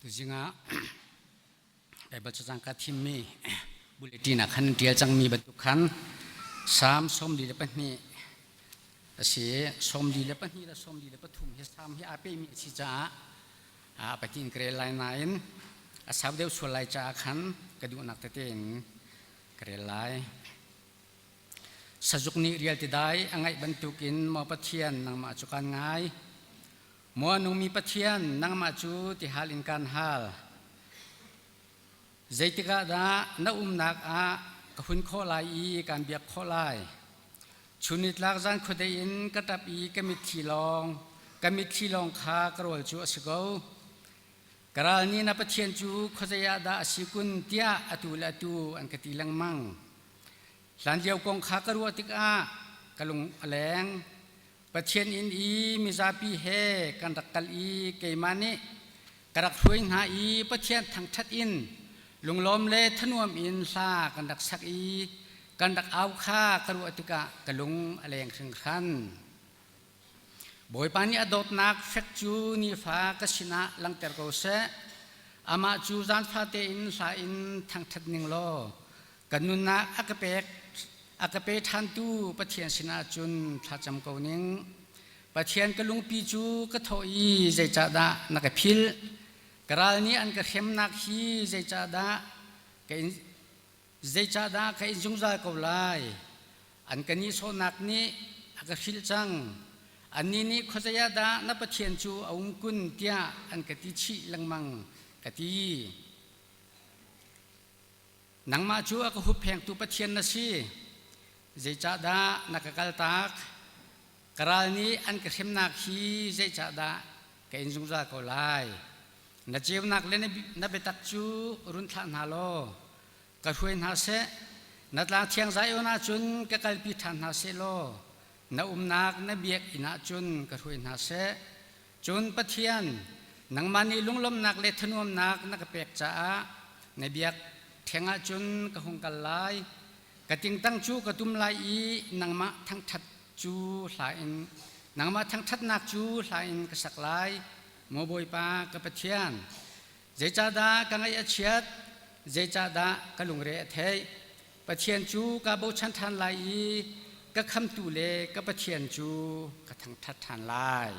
tu jinga Bible chang ka thimmi bulletin a khan tial chang mi batukhan sam som di lepa ni ase som di lepa ni la som di lepa thum he sam hi ape mi chi cha a patin kre lai nain a sab deu sulai cha khan kadu nak te ten kre lai sajuk ni real ti dai angai bantukin mo pathian nang ma chukan ngai mo nung mi pathian nang ma chu ti halin kan hal zaitika da na nak a kahun kho lai i kan biak kho lai chunit lak zan khodein katap i kamit thilong kha karol chu asgo karal ni na pathian chu khojaya da asikun tia atul atu an katilang mang lan diaw kong kha karu atik a kalung aleng pathian in i mizapi he kan rakal i keimani karak hruing ha i pathian thang that in lunglom le thanuam in sa kan dak sak i kan dak au kha karu atika kalung aleng sing khan boy pani adot nak fek chu ni fa kasina lang ter ko se ama chu zan pha te in sa in thang that ning lo kanuna akape than tu pathian sina chun thacham ko ning pathian kalung pi chu ka thoi zai cha da nak phil karal ni an ka khem nak hi zai cha da ka jungza ko lai an kani so nak ni aka phil chang an ni khojaya da na pathian chu aung kun tia an ka ti chi langmang ka ti nang ma chu aka hu pheng tu pathian na si zai cha da nakakal tak karal ni an ka khem nak hi zai cha da ka jungza ko lai na jew nak le na betak chu run tha na lo ka huin ha se na tla thiang zai ona chun ka kalpi than ha se lo na nak na biak ina chun ka huin ha se chun pathian nang mani lunglom nak le thanuam nak na ka pek cha na biak thenga chun ka hung kal lai ka ting tang chu ka tum lai i nang ma thang that chu hlain nang ma thang that nak chu hlain ka sak lai mo boi pa ka pathian zai cha da ka ngai a chiat zai cha da ka lung re thei pathian chu ka bo chan than lai i ka kham tu le ka pathian chu ka thang that than lai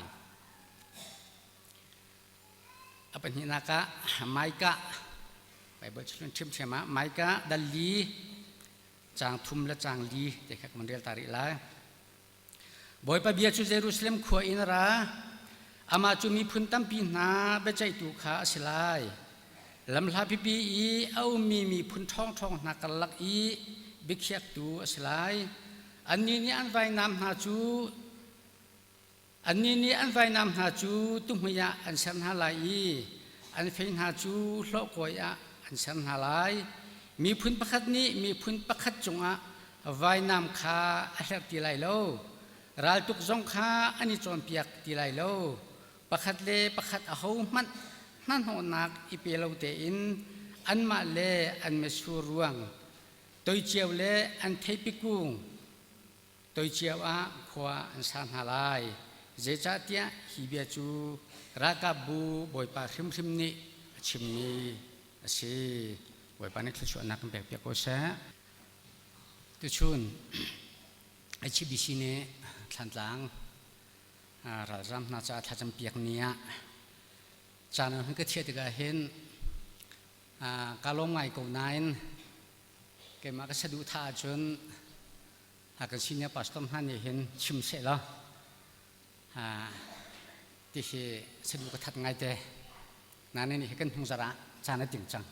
apan hina ka mai ka Bible chun chim chema mai ka dali chang thum la chang li te khak mandel tari lai boy pa bia chu Jerusalem khua in ra ama chu mi phun tam pi na be chai tu kha asilai lam hla pi pi i au mi phun thong na kalak i bikhiak tu asilai anni ni an vai nam ha chu tumya an san ha lai i an fein ha chu hlo koya an san ha lai mi phun pakhat ni mi phun pakhat chunga vai nam kha a hlak ti lai lo ral tuk zong kha ani chon piak ti lai lo pakhat le pakhat a ho man nan ho nak i pe lo te in an ma le an me su ruang toi chiaw le an thei pi kung toi chiaw a khwa an san ha lai je cha tia hi bia chu ra ka bu boi pa khrim ni chim ni ase boi pa ne khlu nak pek pek ko sa tu chun a chi bi si ne thlan tlang ra ram na cha thacham piak nia chana han ka thia te ga hen ka long ngai ko nain ke ma ka sadu tha chun ha ka senior pastor han ne hen chim se la ti he sadu ka that ngai te na ne ni kan thung zara chana ting chang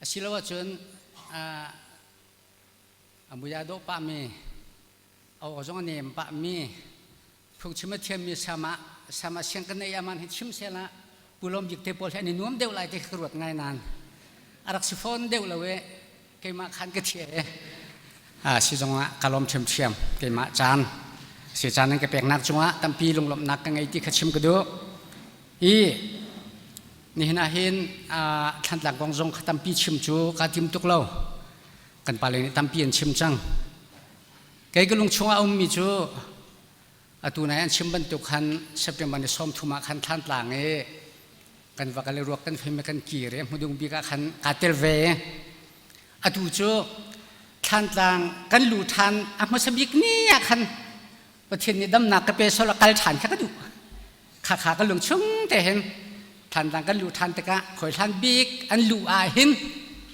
asilawa chun amuya do pa me au ozong ne pa mi phung chima thiam mi sama siang kan ya man chim sela pulom jik te pol ni nuam deu lai te khrut ngai nan arak si phone deu lawe ke ma khan ka thie si jonga kalom chim thiam ke ma chan si chan ke pek nak chunga tampi lunglom nak ka ngai ti khachim ka do i ni hina hin than tlang kong jong tampi chim chu ka tim tuk lo kan pale ni tampi en chim chang kai ka lung chunga mi chu atunay an chimban tukhan September ni som thuma khan than tlang e กันว่ากันเลยรวกกันเฟมกันกีเรมุดุงบีกะขันกาเตลเวอดูโจท่านต่างกันหลู่ท่านอามาสบิกนี่ขันประเทศนี้ดำหนักกระเปสละกัลฉันแค่ก็ดูขากันหลงชงแต่เห็นท่านต่างกันหลู่ท่านแต่กะคอยท่านบิกอันหลู่อาหิน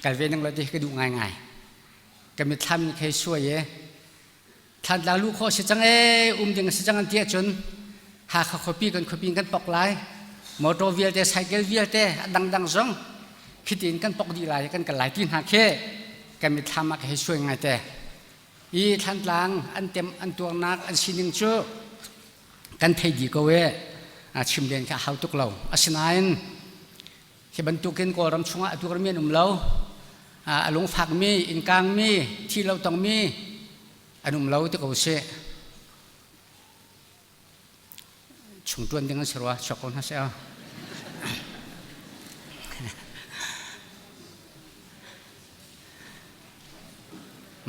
กันเวนังเราจะก็ดูง่ายๆกันมีทำใครช่วยเย่ท่านต่างลูกเขาเสียจังยังเสียจังอันเตี้ยจนหาเขาคบีกันปอกไล่มอเตอร์วิลเตไซเคิลวิลเตดังๆจงคิดอินกันปอกดีไล่กันไหลตีนหาแค่กันมีทำมาให้ช่วยไงแต่อีท่านต่างอันเต็มอันตัวนักอันชินิงชูกันเทดีก็เวชิมเรียนกับเขาตุกเราอาศัยที่บรรทุกเกินกอรำช่วงตุกรมีนุ่มเราลงฝักมีอินกลางมีที่เราต้องมีอันนุ่มเราตุกเอาเสชุมตัวนึงก็เสียว่าช็อกคนฮะเสีย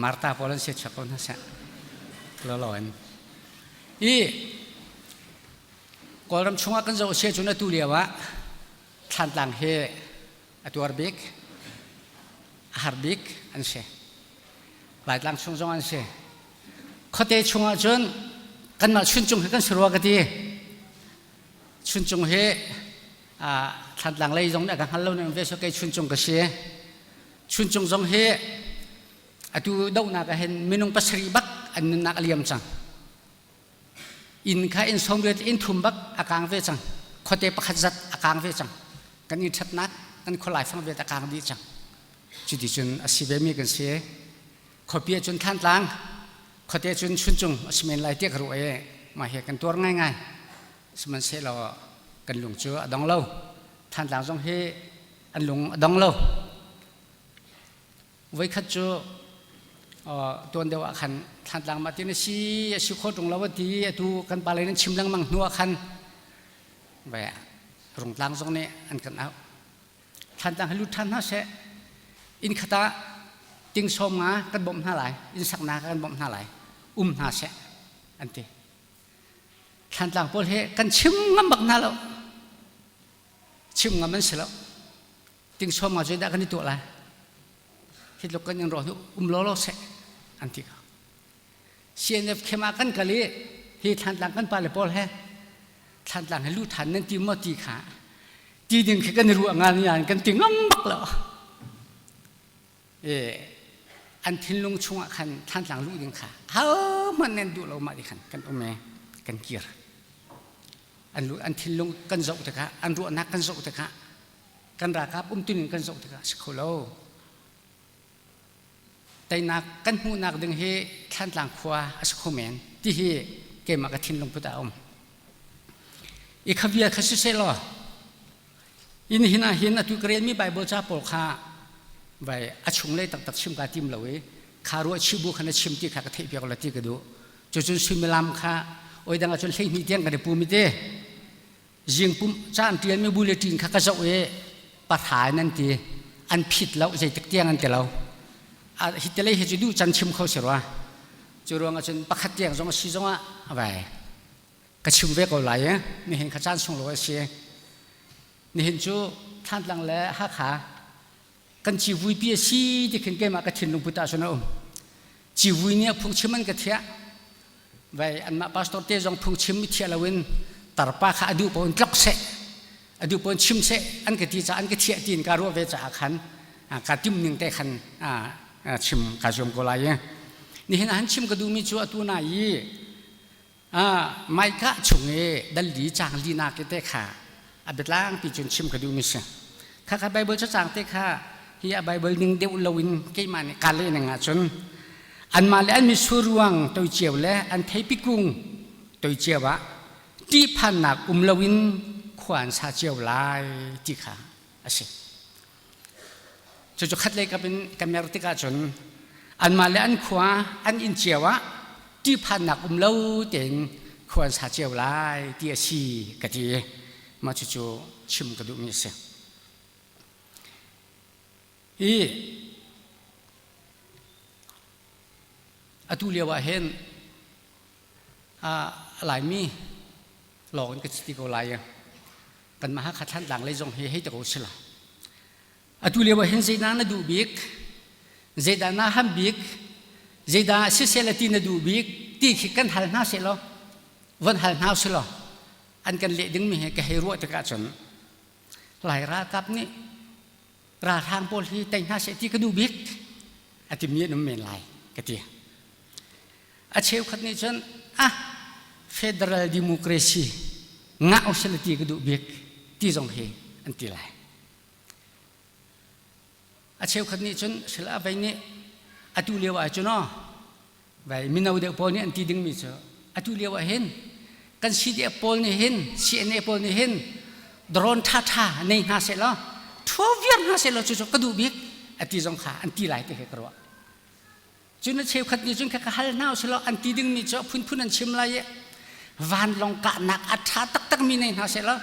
มาร์ตาพอลันเสียช็อกคนฮะเสียหล่อๆอีกอรำช่วงกันจะเสียจนตัวเลียวะท่านต่างเฮตัวบิกฮาร์บิกอันเสียหลายต่างช่วงอันเสียเขาเตะช่วงจนกันมาชุนจงให้กันสรัวกันดีชุนจงเฮท่านต่างเลยจงเนี่ยกันฮัลโหลเนี่ยเวสก็ชุนจงก็เสียชุนจงจงเฮตัวดาวนักเห็นมินุงปัสรีบักอันนักเลียมจังอินข้าอินสมเด็จอินทุ่มบักอากางเวจังเขาเตะประคัจัดอากางเวจังกันอินชัดนักกันคนหลายฟังเวทอากางดีจังจุดที่จนอาศิเวมีกันเสียเขาเปียจนท่านต่างเขาเตะจนชุนจงสมัยไรเตี้ยกรู้มาเหตุกันตัวง่ายๆสมัยเสเรากันหลงเชื่อดองเล่าท่านต่างจงเฮอันหลงดองเล่าไว้ขัดจูตัวเดียวขันท่านต่างมาที่นี่สิโคตรงเราว่าดีดูกันไปเลยนั้นชิมลังมังนัวขันแบบรงต่างตรงนี้อันกันเอาท่านต่างให้รู้ท่านน่าเสอินขตาจิงชมงากันบ่มหน้าไหลอินสักนากันบ่มหน้าไหลน่าเสอันที่ท่านต่างพอเฮกันชิมงาบักหน้าเราชิมงามันเสร็จแล้วจิงชมงาจะได้กันที่ตัวอะไรที่เรากันยังรออยู่ล้อเสอันที่เขาเสียนเข้มากันกันเลยที่ท่านต่างกันไปเลยพอเฮท่านต่างให้รู้ทันนั่นตีมอตีขาตีดึงแค่กันรู้งานงานกันตีงงบักแล้วอันทิ้งลงช่วงขันท่านต่างรู้ดึงขาเฮ้มันเน้นดูเรามาดิขันกันองแม่กันเกียร์อันรู้อันทิ้งลงกันโจตะคะอันรู้นักกันโจตะคะกันราคาตุนกันโจตะคะสกุลเอาแต่นักกันหูนักดึงเฮท่านต่างขวาสกุลแมนที่เฮเกี่ยมกับทิ้งลงพุทธอมอีกขบียขสุเซลอินหินาหินตุกเรียนมีใบโบจ้าปลคาใบอชุงเลยตักชิมกาติมเลยคารัวชิบุขณะชิมที่ขากระเทียบกระติกระดูจนชิมลามขาโอ้ยดังจนเลี้ยงมีเตียงกันเดปูมิเตยิงปุ่มจานเตียนไม่บุเลตินขากระเจ้าปะถายนั่นทีอันผิดแล้วใจตะเตียงอันแต่เราฮิตเลยเฮจูดูจันชิมเขาเสียว่าจูรวงจนปะขัดเตียงจงซีจงอะไรกระชิมเวกเอาไหลนี่เห็นขจานส่งลอยเสียนี่เห็นจูท่านหลังแล้วฮักขากันจีวุยเปียซีที่ขึ้นเกี่ยมากระถิ่นลงพุทธาชนอมจีวุยเนี่ยพุ่งชิมันกระเทียไว้อันมาพาสตอร์เตจงพุ่งชิมมิเทียละวินตารปาขาอดูปนลักเสอดูปนชิมเสอันกระติจ่าอันกระเทียตีนการัวเวจ่าขันการติมหนึ่งแต่ขันชิมการชมกุลายนี่เห็นอันชิมกระดูมีชัวตัวนายไม่กะชงดัลลีจางลีนาเกเตขาอับเบล้างปีจนชิมกระดูมิเสข้าใบเบอร์จะจางเตขาเฮียใบเบอร์หนึ่งเดียวลวินเกี่ยมันการเล่นงานจนอันมาแล้วอันมีสุรวงตัวเจียวแล้วอันเทปิกุงตัวเจียวะที่พันนักลวินขวานซาเจียวลายที่ขาอาศัยจุดขัดเลยก็เป็นการเมืองที่กาจนอันมาแล้วอันขวาอันอินเจียวะที่พันนักลวเต็งขวานซาเจียวลายที่อาชีกติมาจู่ๆชิมกระดูกมีเสียตุเลียวเห็นหลายมีหลอกกันสติกลาย กันมาหาขัดทันดังเลยจงให้ตะโกนสละอตุเลียวเห็นใจนานาดูบิกใจดานาฮัมบิกใจดาเสียละตีนาดูบิกตีขิกันหันหน้าเสร็จแล้ววันหันหน้าเสร็จแล้วอันกันเละดึงมีให้ให้รู้ตะกาจนหลายรากับนี่ราทางโพลีแต่งหน้าเสร็จที่ก็ดูบิกอาทิมีน้ำเมนลายกะเตียอาเชฟขัดนี่จนเฟเดรัลดิโมคราซีงะเอาเสร็จที่ก็ดูบิกที่จงเฮอันที่ไรอาเชฟขัดนี่จนเสร็จแล้วไปนี่อาตุเลียวอาจนไปมินาวเดปอนี่อันที่ดึงมิจฉาอาตุเลียวเห็นกันซีเดปอนี่เห็นซีเอ็นเอปอนี่เห็นดรอนท่าในหน้าเสร็จแล้วทั่วเวียนหน้าเสร็จแล้วจู่ๆก็ดูบิกอันที่จงขาอันที่ไรที่เหกรัวจุนเชฟขัดนี่จุนแค่ฮัลน่าเสร็จแล้วอันที่ดึงมิจฉาพุ่นอันชิมไรวันลงกะนักอัฐาตักมีในหน้าเสร็จแล้ว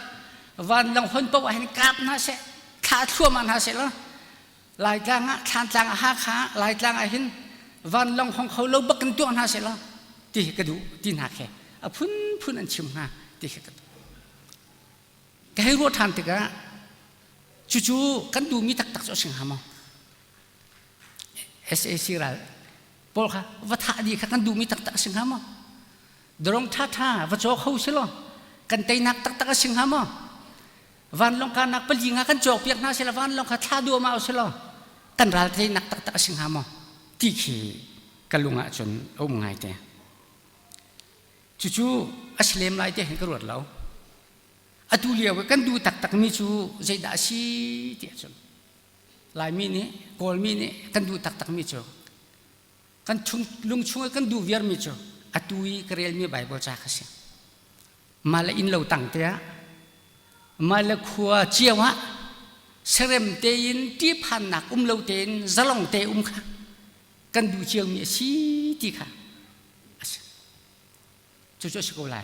วันลงคนปะว่าเห็นกราบหน้าเสร็จขาทั่วมันหน้าเสร็จแล้วหลายจังทานจังหาขาหลายจังเห็นวันลงของเขาเราบักกันตัวหน้าเสร็จแล้วที่กระดูที่หน้าแค่พุ่นอันชิมหน้าที่กระดูแกให้รู้ทันติกะจู่ๆกันดูมีตักๆจะสิงหามSAC รัลพอค่ะวัฒนดีค่ะกันดูมีตักๆสิงหามดรองท่าว่าโจเขาเสร็จแล้วกันเตยนักตักๆสิงหามวันลงการนักปลิงกันโจกเปียกหน้าเสร็จวันลงค่ะท่าดูมาเอาเสร็จแล้วกันรัลเตยนักตักๆสิงหามที่ขี่กันลุงจนเอาไงเตะจู่ๆอัศเลมไล่เตะเห็นกระโดดแล้วอตุเลียวกันดูตักมีจู่ใจด่าชีเตะจนลายมีนี่กอลมีนี่กันดูตักมีจู่กันลุงช่วยกันดูเวียร์มีจู่อตุยกระเรียลมีใบบอลจากเสียมาละอินเหล่าตังเตะมาละขัวเจียวะเสร็มเตยินที่พันนักเหล่าเตนจะลองเตะค่ะกันดูเชียงมีสีที่ค่ะจู่ๆสิโกไล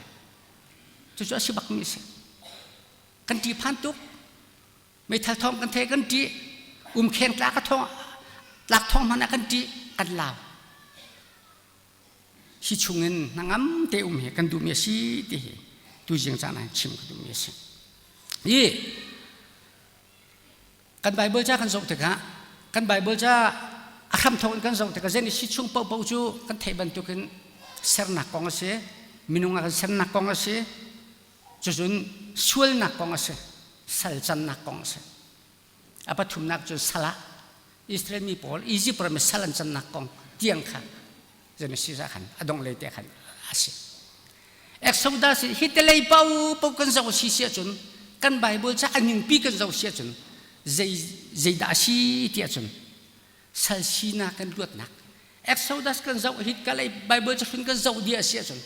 จู่ๆสิบักมีสิกันที่พันตุกไม่ทัดทองกันเทกันที่เข็นตากระทองหลักทองมันกันที่กันลาวชิชุงเงินนางเตะเหกันดูมีสีที่ดูเชียงจานันชิมกันดูมีสิยี่กันไบเบิลจ้ากันส่งถึงฮะกันไบเบิลจ้าคำทองกันส่งแต่ก็เจนี่ชิชุงเป่าจูกันเทบันตุกันเสรนักกองเสมินุงกันเสรนักกองเสจุนช่วยนักกองเสสัลจันนักกองเสapa thum nak ju sala Israel mi pol Egypt pram salan chan nak kong tiang khan jeme sisa khan adong le te khan ase Exodus hitelei pau kan zo si sia chun kan Bible cha aning pi kan zo sia chun zai da si ti chun sal si na kan luat nak Exodus kan zo hit kalai Bible cha chun kan zo dia sia chun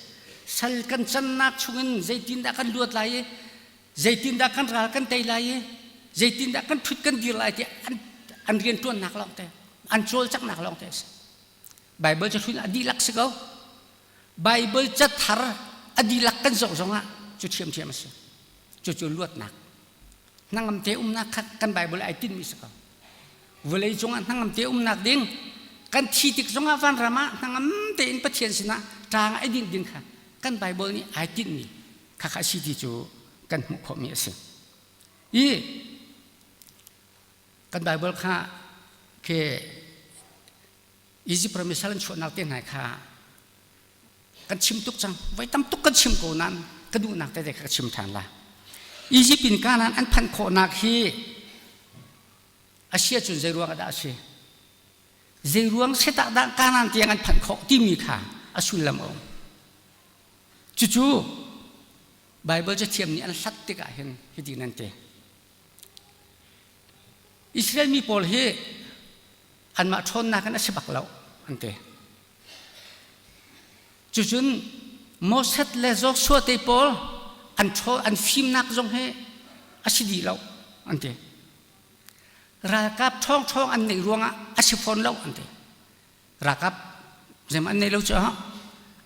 sal kan chan nak chungin zai tin da kan luat lai zai tin da kan ra kan tai lai zai tin da kan phut kan dir lai ti an rian tuan nak long te an chol chak nak long te Bible cha chun adi lak se go Bible cha thar adi lak kan zo zonga chu thiam se chu luat nak nangam te nak kan Bible ai tin mi se go volei zonga nangam te nak ding kan thi tik zonga van rama nangam te in pathian sina tang ai ding kha kan Bible ni ai tin mi kha si ti chu kan mu kho mi se i kan Bible kha ke Egypt permisalan chu nak te nai kha kan chim tuk chang vai tam tuk kan chim ko nan ka du nak te ka chim than la Egypt in kanan an phan kho nak hi asia chun zeruang da se zeruang seta da kanan tiang an phan kho ti mi kha asul lam om chu Bibleจะเทียมนี่อันสัตติกะเห็นที่ดีนั่นเตอิสราเอลมีพอลเฮอันมาชนนักนักสิบักเราอันเตจุนโมเสสเลโซชัวเตพอลอันฟิมนักจงเฮอาศิดีเราอันเตรากับช่องอันในรวงอาศิฟอนเราอันเตรากับเจมันในเราจะ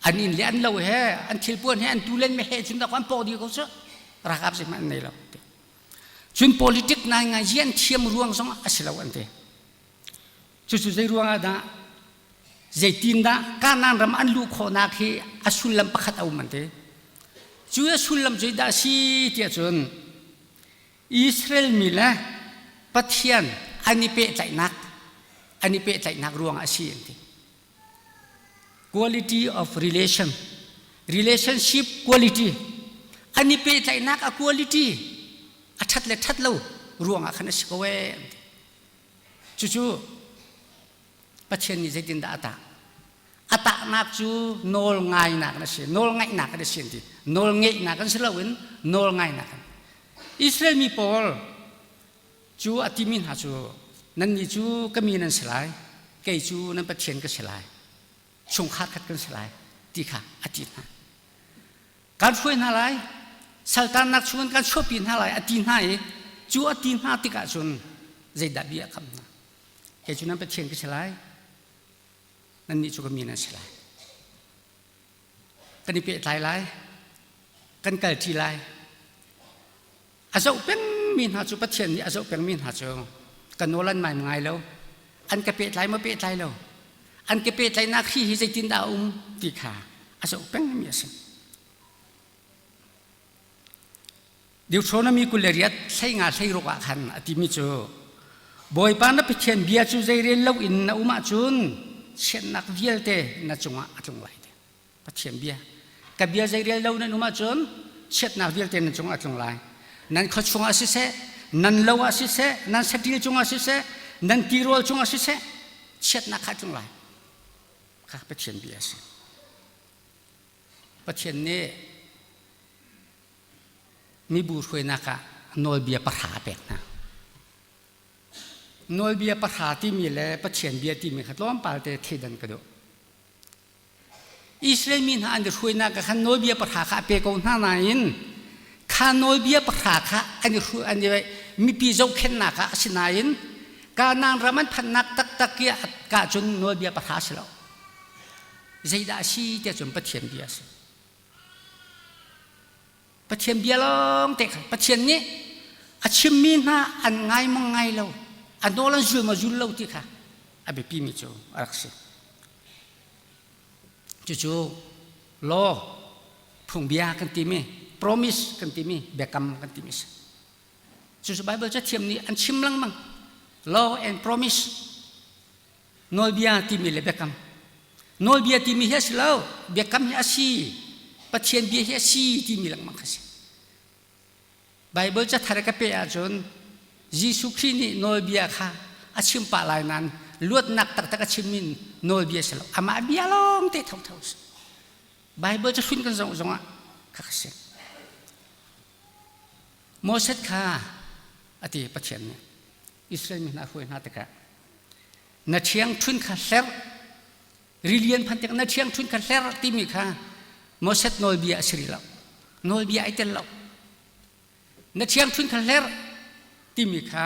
อันนี้เลี้ยนเราเฮอันทิลปวนเฮอันตูเล่นไม่เฮจุนตะความพอดีก็เสรักอับสิมันในเราจุน politik นายงานเยี่ยนเทียมรวงสองอาศัยเราอันเตจุดใจรวงอะนะใจตินดาการนั่งรำอันลูกขอนักเฮอาสุลลัมปักขัดเอามันเตจุยอาสุลลัมใจดาสีเทียจุน อิสราเอลมีละปะเทียนอันนี้เป๊ะใจนักอันนี้เป๊ะใจนักรวงอาชีพ quality of relationship quality อันนี้เป๊ะใจนักอะ quality อะชัดเลยชัดแล้วรวงอะขนาดสกเวจู่ๆปะเทียนนี่จะดินดาตาอัตนักจู่โนลง่ายนักนะสิโนลง่ายนักนะสิที่โนลง่ายนักกันสิละวินโนลง่ายนักอิสราเอลมีพอลจู่อติมินหาจู่นั่นนี่จู่ก็มีนั่นสลายเกยจู่นั่นปะเทียนก็สลายชงขาดกันสลายที่ค่ะอตินะการช่วยนั่นอะไรสัลตานนักชวนการช่วยปีนนั่นอะไรอตินะจู่อตินะที่กะชนใจดับเบี้ยคำนะเกยจู่นั่นปะเทียนก็สลายนั่นนี่จู่ก็มีนั่นสลายกันนี่เปะตายไรกันเกิดที่ไรอาจจะเป็นมีหาจู่ปะเทียนนี่อาจจะเป็นมีหาจู่กันโนรันใหม่ไงแล้วอันกระเปะตายมาเปะตายแล้วอันกระเปะตายนักขี้หิใจตินดาตีขาอาจจะเป็นมีสิ่งเดี๋ยวโซนมีกุลเรียดใช้งานใช้รกขันอติมิจู่บ่อยปานนับเทียนเบียจู่ใจเรียนเล่าอินนะมาจุนเช่นนักเวียลเตนัจงะจงไหลเตปะเทียนเบียกับเบียใจเรียนเล่านั่นมาจุนเช่นนักเวียลเตนัจงะจงไหลนั่นเขาจงอาศิเสนั่นเล่าอาศิเสนั่นสติลจงอาศิเสนั่นตีโรลจงอาศิเสเช่นนักจงไหลข้าปะเทียนเบียสิปะเทียนนี้มีบูช่วยนักโนเบียปะหาเป็ดนะโนเบียปะหาที่มีแล้วปะเทียนเบียที่มีขัดล้อมปาเตเทดันกระโดอิสราเอลมีหาอันจะช่วยนักขันโนเบียปะหาข้าเปกงหน้าไหนข้าโนเบียปะหาข้าอันจะช่วยอันจะมีปีเจ้าเข็นนักสินายนการนางรามันพันนักตักเกียกาจนโนเบียปะหาสิแล้วใจดาชีจะจนปะเทียนเบียสิปะเทียนเบียลองเตะปะเทียนนี้อาชิมีน่าอันไงมังไงเราอันโนลันจูมาจูเราที่ค่ะอาเบปีมิจูรักษาจู่ๆ law พุ่งเบียกันทีมี promise กันทีมีเบกรรมกันทีมีจู่ๆไบเบิลจะเทียมนี้อันชิมลังมั้ง law and promise โนเบียทีมีเลยเบกรรมโนเบียทีมีเฮสเลวเบกรรมเฮสีปะเทียนเบียเฮสีทีมีลังมั้งค่ะไบเบิลจะทาร์กเปียจนยิสุครินีโนเบียค่ะอาชิมปะลายนั้นลวดนักตักตักชิมินโนเบียสลอามาเบียลองเตะเท่าไบเบิลจะฟินกันจงอ่ะค่ะเสียโมเสสค่ะอธิปะเทียนเนี่ยอิสราเอลมีนาคุยนาตะกะนัดเชียงทุนค่ะเซร์ริเลียนพันธุ์นัดเชียงทุนค่ะเซร์ที่มีค่ะโมเสสโนเบียสิริลโนเบียไอเตลลนัดเชียงทุนค่ะเซร์ที่มีค่ะ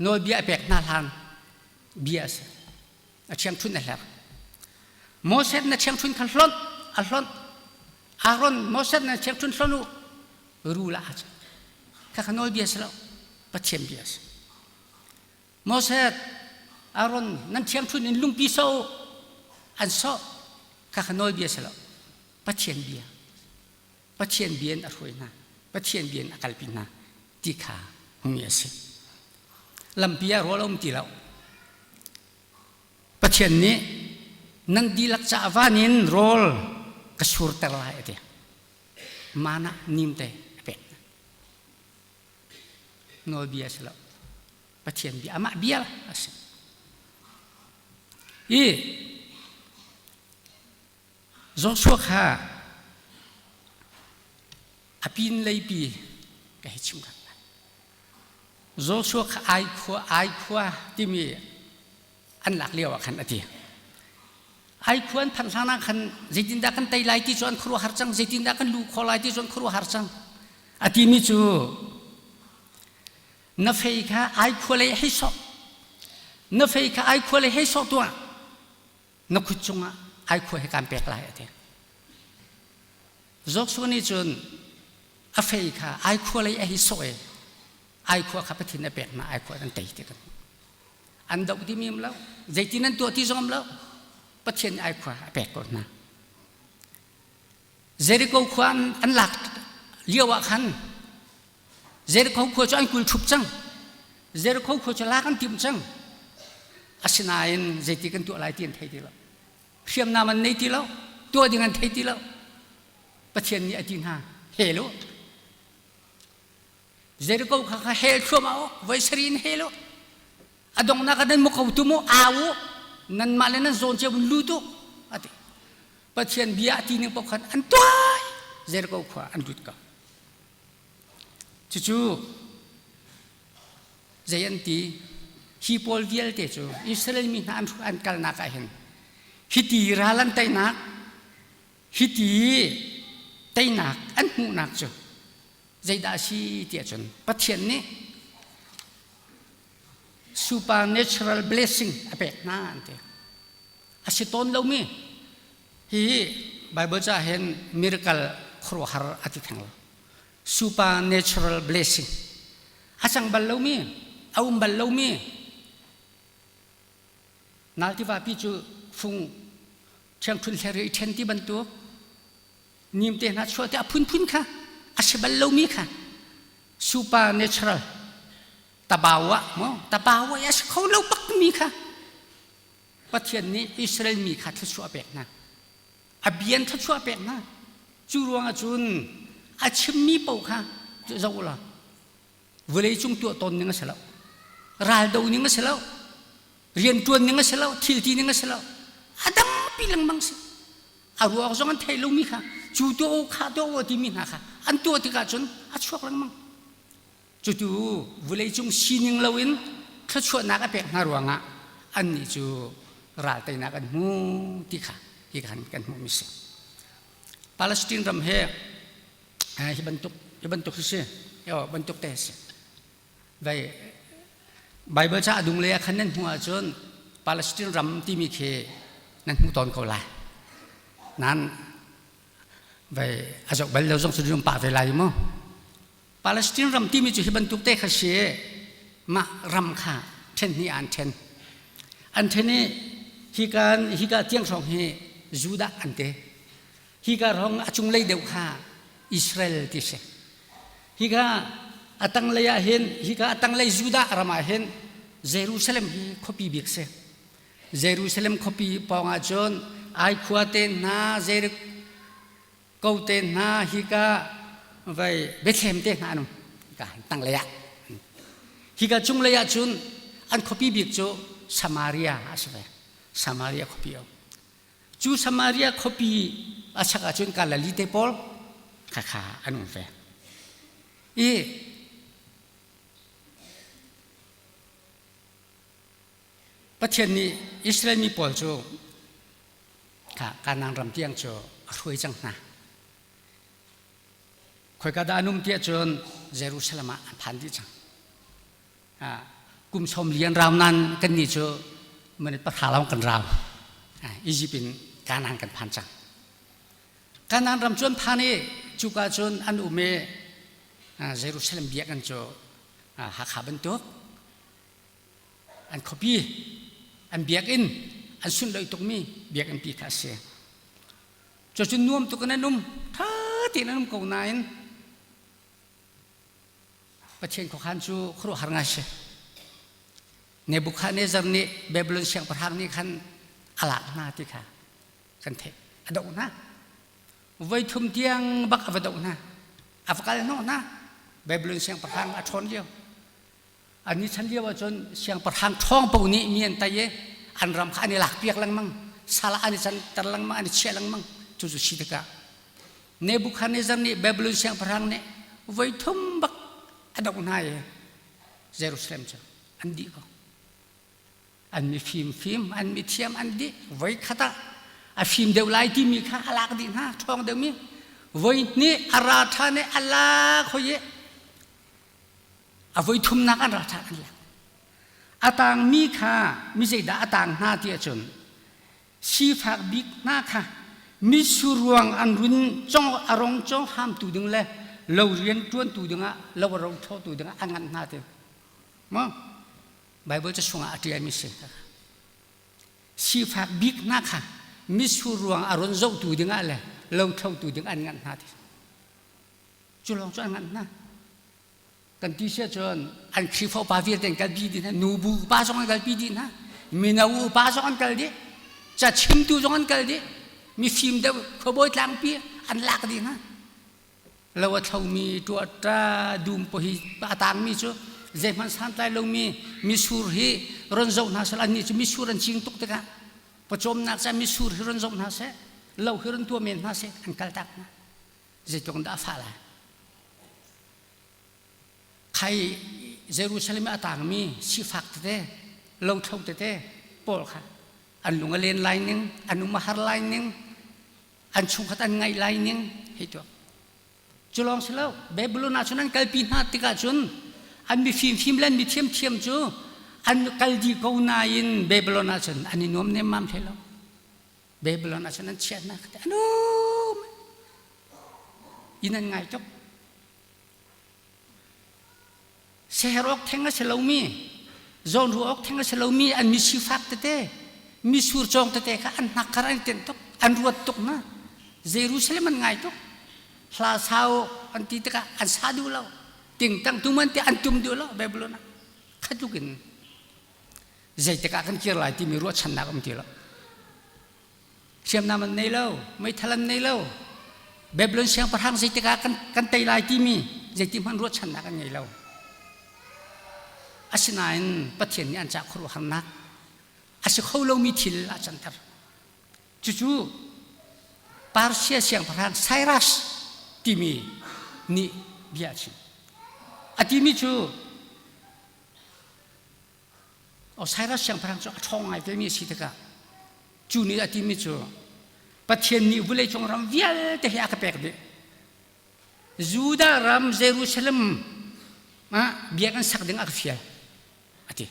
โนเบียเปกนาลานเบียสนัดเชียงทุนนั่นแหละโมเสสนัดเชียงทุนค่ะล้นอารอนโมเสสนัดเชียงทุนล้นรู้ละค่ะโนเบียสแล้วปะเทียนเบียสโมเสสอารอนนั่นเชียงทุนลุงปีโซอันโซค่ะโนเบียสแล้วปะเทียนเบียปะเทียนเบียนอะไรนะปะเทียนเบียนอักลปินาที่ขาหงเอสิลำเบียรัวลมตีแล้วปะเทียนนี้นั่นดีลักษะวานินโรลกระสุรเตลายเดียมานะนิมเตเป็ดโนเบียสแล้วปะเทียนเบียอามาเบียละสิโจชัวค่ะอภินเลยปีก็ให้ชิมกันโจชัวค่ะไอขวาที่มีอันหลักเลี้ยวขันอดีไอขวานพันธนาขันเจดินดากันไตไลที่จวนครัวหาจังเจดินดากันลูกขอไลที่จวนครัวหาจังอดีมิจูนับเฟย์ค่ะไอขวาเลยให้สอบนับเฟย์ค่ะไอขวาเลยให้สอบตัวนักขุดจงอ่ะไอขวาให้การแปลกหลายอดีจอกส่วนนี้จนอาเฟย์ค่ะไอขวาเลยให้สวยไอขวาขับไปที่นั่นแปลกนะไอขวาตั้งใจที่กันอันดอกที่มีมั้งแล้วเจดินนั้นตัวที่จอมแล้วปะเทียนไอขวาแปลกก่อนนะเจริโกขวานอันหลักเลี้ยวขันเ เจริญเขาควรจะอันกุลชุบจังเจริญเขาควรจะลากันติมจังอาศินาอินเจติกันตัวหลายตีนไทยทีแล้วเชื่อมนามันในทีแล้วตัวดิ่งไทยทีแล้วประเทศนี้อดีตฮะเฮโลเจริญเขาข้าเฮลชัวมาโอไวสรีนเฮโลอดงนักนั้นมุขตุโมอาวนั่นมาเลนันโซนเจ้าบุญลูตุอดีประเทศเบียตีนึงปกขันอันตัวเจริญเขาขวาอันดุดกันจู่ๆเจยันตีฮิปโปลเวียลเตจูอิสราเอลมีอันกัลนักเห็นฮิตีราลันไตนักฮิตีไตนักอันหูนักจูใจดาชีเตียจนประเทศนี้ supernatural blessing อเปกน่าอันเดียอาศิตอนเรามีฮีไบเบิลจะเห็น miracle ครัวหาร์อธิษฐาน supernatural blessing อาจังบัลเรามีเอาบัลเรามีนาที่ว่าพี่จูฟุงเชียงทุนเฮริเทนที่บรรทุกนิมเตนัดช่วยแต่พุ่นค่ะอาศัยบัลลูมีค่ะ supernatural ตาบาวะมั้งตาบาวะอาศัยเขาเล่าปักมีค่ะประเทศนี้อิสราเอลมีค่ะทุกชั่วเป็ดนะอาเบียนทุกชั่วเป็ดนะจูรวงจุนอาชิมีเปล่าค่ะจะเจ้าละเวลาจุงตัวตนยังไงเสร็จแล้วรายดูยังไงเสร็จแล้วเรียนตัวยังไงเสร็จแล้วทิลทียังไงเสร็จแล้วอาดัมปีหลังบังสิอารัวก็ส่งอันไทยลูมีค่ะจู่ตัวข้าตัวที่มีนะค่ะอันตัวที่ข้าจนอาช่วงหลังมังจู่เวลาจุงซีนิงเราอินข้าช่วยนักเป็ดนารัวงะอันนี้จู่ราตนักกันมูที่ข้าที่ขันกันมูมิสิปาเลสไตน์รำเฮที่บรรทุกเสียบรรทุกเตสไว้ไบเบิลจะดุงเลียขันนั้นหัวจนปาเลสไตน์รำที่มีเคนั่นหูตอนเขาไล่นั้นไปอาจจะเป็นเราต้องสุดยอดป่าเวลาอยู่มั้งปาเลสไตน์รำที่มีจุดที่บรรทุกเตะเขาเสียมารำค่ะเช่นนี้อันเช่นนี้ฮิการเที่ยงสองเฮจูดาอันเตฮิการร้องอาจุงเลยเดียวค่ะอิสราเอลที่เสฮิกาอัตังเลยเห็นฮิกาอัตังเลยจูดารามาเห็นเยรูซาเล็มฮีคอปีบิกเสเยรูซาเล็มคอปีปองอาจนไอขวดเตนนาเจริกเอาเตนนาฮิกาไปเบธเลมเตนนานุกาตั้งเลยอะฮิกาจุงเลยจุนอันคอปีบิกโจสมารียาใช่ไหมสมารียาคอปีเอาจูสมารียาคอปีอาชักจุนกาลลิเตปอลข้าอันนู้นเฟประเทศนี้อิสราเอลมีปอลโจการนางรำเตียงโจรวยจังนะคอยกระดานุ่มเตียจนเยรูซาเล็มพันธุ์จังกลุ่มชมเลียนราวนั้นกันนี่โจมันประทาเรากันราวอียิปต์เป็นการนางกันพันจังการนางรำจนพันนี่จุกาจนอันอุเมเยรูซาเล็มเบียกันโจหาขาบรรทุกอันคบีอันเบียกอินอันสุนเลยตรงมีเบียกันปีคาเซียจนนุ่มตุกันนุ่มท่าตีนุ่มกูนายประเทศของขันจูครัวหางาเชในบุคคลในจำนี้เบเบลอนเชียงประทางนี้ขันอลาหน้าที่ค่ะกันเทอดนะไว้ทุ่มเตียงบักอวดนะอัฟกาโนนะเบเบลอนเชียงประทางอัชนเดียวอันนี้ฉันเรียกว่าจนเชียงประทางท้องปูนี้มีอันตายอันรำคาญนี่หลักเปียกลังมั่งสาระอันนี้ฉันตะลังมั่งอันนี้เชี่ยลังมั่งจุดสิทธิ์กะในบุคคลในจำนี้เบเบลอนเชียงประทางนี้ไว้ทุ่มบักอดนะเยรูซาเล็มจ้ะอันดีก็อันมีฟิล์มอันมีเทียมอันดีไว้ขัดอ่ะฟิล์มเดียวไล่ที่มีค่าหลักดีนะท้องเดียวมีไว้นี่อาราธานี่อัลลาเขาเยเอาไว้ทุ่มนักอันราชาอันละอาตางมีค่ะมีใจด่าอาตางหน้าเตี้ยจนชีฟักบิ๊กหน้าค่ะมีสุรวงอันรุนจ้องอารมณ์จ้องห้ามตูดึงเลยเราเรียนจวนตูดึงอ่ะเราเราโทษตูดึงอ่ะงันหน้าเตี้ยมั้งไบเบิลจะส่งอาทิตย์มิเศษชีฟักบิ๊กหน้าค่ะมีสุรวงอารมณ์จ้องตูดึงอ่ะเลยเราโทษตูดึงอันงันหน้าเตี้ยจุลองจ้องงันหน้า กันที่เชื่อจนอันคริฟอปาเวียเต็งกันบีดีนะนูบูป้าจงกันบีดีนะมีนาวูป้าจงกันดีจะชิมตูจงกันดีมีฟิล์มเดาขบวนหลังปีอันลักดีนะเราว่าเขามีตัวตราดูมพหิปะตางมีจูเจมันสันไตลงมีสูรฮีรันจงนาสลันนี่จูมีสูรันจิงตุกตะกันประจมนักจะมีสูรฮีรันจงนาเสเราฮีรันตัวเมนนาเสอันกัลตักนะเจจงดาฟ้าละใครเยรูซาเล็มต่างมีสิฟักเต้เราเท่าเต้ปอลค่ะอันลุงเลนไลนึงอันลุงมหาไลนึงอันชุงขัดอันไงไลนึงให้ตัวจุลองเสลาวเบบลูนาชนันกัลปีนาติกาจุนอันมีฟิล์มเล่นมีเทียมจูอันกัลดีกาวนายินเบบลูนาชนอันนี้น้อมเนมมั่มเทลเบบลูนาชนันเชียนักแต่นู้มยินันไงจบเซฮรอกแทงก็เสลามีจอนรัวอกแทงก็เสลามีอันมีสิฟักเต้มีสูรจงเต้ค่ะอันนักการันเต็นตุกอันรัวตุกนะเยรูซาเล็มมันไงตุกลาซาวอันที่ตะกะอันซาดูเราติงตั้งตุมันที่อันตุมดูเราแบบนั้นขัดจุกินใจตะกะกันเกี่ยวอะไรที่มีรัวชันนักมันที่เราเชื่อมน้ำมันในเราไม่ทะลันในเราแบบนั้นเสียงประทังใจตะกะกันไตลายที่มีใจที่มันรัวชันนักกันไงเราอาศัยนั้นประเทศนี้อันจะครัวหันนักอาศัยเขาเรามีทิลอาจารย์ครับจู่ๆปาร์เซียเสียงประทังไซรัสที่มีนี่เบียชิอาทิมิจูเอาไซรัสเสียงพลังจะช่องไอ้เพื่อมีสิทธิ์กันจูนี่อาทิมิจูประเทศนี้วิเลจงรำเวียลแต่เหตุการณ์เด็กจูดารำเยรูซาเล็มเบียกันสักเดือนอักเฟียอาทิ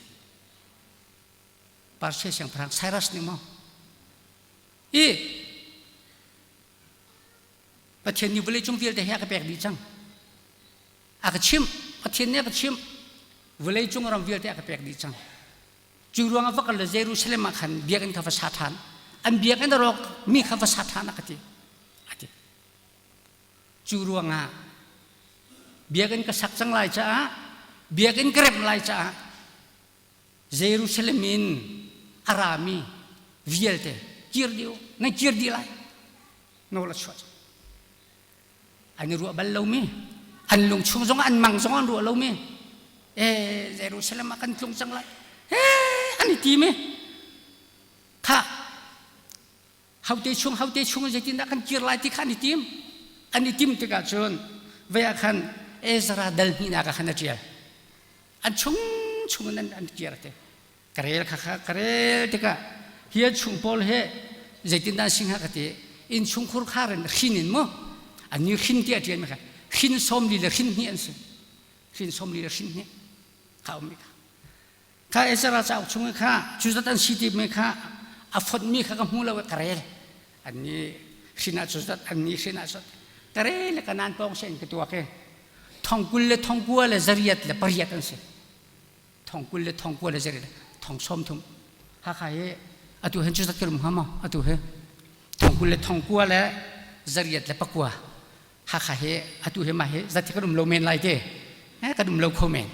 ปาร์เซียเสียงพลังไซรัสนี่มั้งประเทศนี้วิเลจงเวียลแต่เหตุการณ์ดีจังอาชิมประเทศนี้ก็ชิมวิเลจงรำเวียลแต่เหตุการณ์ดีจังจูรวงอฟักเลเยรูซาเล็มมาขันเบียกันข้าพเจ้าทานอันเบียกันรอกมีข้าพเจ้าทานนักทีจูรวงเบียกันก็สักจังไรจ้าเบียกันเกร็บไรจ้าเยรูซาเล็มินอารามีเวียลเตจีร์ดิวนั่นจีร์ดีไรโนละชวดอันนี้รัวบัลลูมีอันลุงชงจงอันมังจงอันรัวลูมีเยรูซาเล็มมากันลุงจังไรอันนี้ทีมั้ยค่ะเขาเตชงจะกินได้กันจีร์ไรที่ขันนี้ทีมอันนี้ทีมที่กัดชนเวียขันเอสราเดลนี่นักขันนั่นเจียอันชงนั่นอันเจียร์เตะกระเรลค่ะกระเรลที่กัดเฮียชงพอลเฮจะกินได้สิ่งหักเตะอินชงคุรคาร์นขินินมั้งอันนี้ขินเตี้ยเจียมั้ยค่ะขินสมดีเลยขินนี่อันสิขินสมดีเลยขินนี่เขาไม่ค่ะข้าเอสราจะเอาชงข้าจุดนั้นสิทธิ์ไม่ค่ะอัฟดมีข้าก็มูลว่ากระเรลอันนี้ขินจุดอันนี้ขินจุดกระเรลก็นานปองเส้นก็ตัวแค่ท่องกุลเลยจริยตเลยปริยัตินั่นสิท่องกุลเลยจริยตท่องสมทุมหากใครอตุเห็นจุดนั้นก็รู้มั้งอตุเห็นท่องกุลเลยจริยตเลยปักวัวหากใครอตุเห็นมาเห็นจัดที่ก็รู้โลเมนไลเต้ก็รู้โลโคเมน